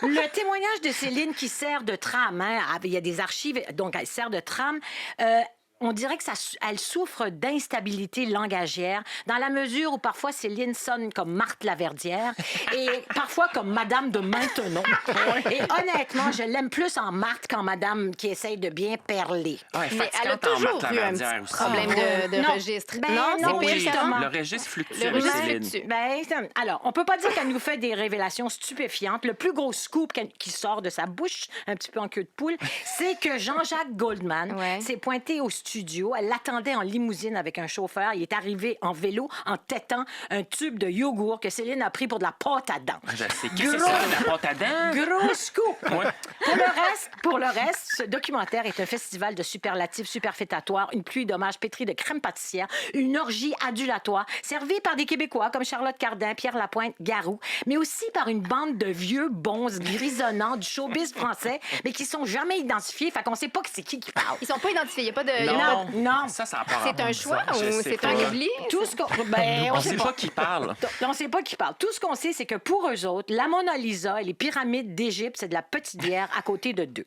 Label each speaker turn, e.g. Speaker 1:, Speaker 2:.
Speaker 1: Le témoignage de Céline qui sert de trame, hein, il y a des archives, donc elle sert de trame. On dirait que elle souffre d'instabilité langagière dans la mesure où parfois Céline sonne comme Marthe Laverdière et parfois comme Madame de Maintenon. Et honnêtement, je l'aime plus en Marthe qu'en Madame qui essaye de bien perler.
Speaker 2: Ouais,
Speaker 3: Mais elle a
Speaker 2: fatigante en
Speaker 3: toujours
Speaker 2: Marthe
Speaker 3: eu un
Speaker 2: Laverdière
Speaker 3: petit
Speaker 2: aussi.
Speaker 3: problème de
Speaker 1: Non.
Speaker 3: registre.
Speaker 1: Ben
Speaker 3: non,
Speaker 1: non,
Speaker 3: c'est
Speaker 2: Oui,
Speaker 3: pire
Speaker 1: justement.
Speaker 2: le registre fluctue
Speaker 3: Le
Speaker 2: avec
Speaker 3: registre
Speaker 2: Céline.
Speaker 3: fluctue.
Speaker 1: Alors, on peut pas dire qu'elle nous fait des révélations stupéfiantes. Le plus gros scoop qui sort de sa bouche, un petit peu en queue de poule, c'est que Jean-Jacques Goldman
Speaker 3: Ouais.
Speaker 1: s'est pointé au studio. Elle l'attendait en limousine avec un chauffeur. Il est arrivé en vélo en tétant un tube de yogourt que Céline a pris pour de la pâte à dents.
Speaker 2: Je sais. Qu'est-ce que c'est ça, la pâte à dents?
Speaker 1: Gros scoop!
Speaker 2: Ouais.
Speaker 1: Pour le reste, ce documentaire est un festival de superlatifs superfétatoires, une pluie d'hommages pétris de crème pâtissière, une orgie adulatoire, servie par des Québécois comme Charlotte Cardin, Pierre Lapointe, Garou, mais aussi par une bande de vieux bons grisonnants du showbiz français, mais qui sont jamais identifiés, fait qu'on sait pas que c'est qui parle.
Speaker 3: Ils sont pas identifiés. Il n'y a pas de.
Speaker 2: Non,
Speaker 1: Non.
Speaker 2: Ça n'a pas
Speaker 3: C'est un choix ou c'est un oubli?
Speaker 1: Tout ce qu'on... Ben,
Speaker 2: On sait pas qui parle.
Speaker 1: On sait pas qui parle. Tout ce qu'on sait, c'est que pour eux autres, la Mona Lisa et les pyramides d'Égypte, c'est de la petite bière à côté de deux.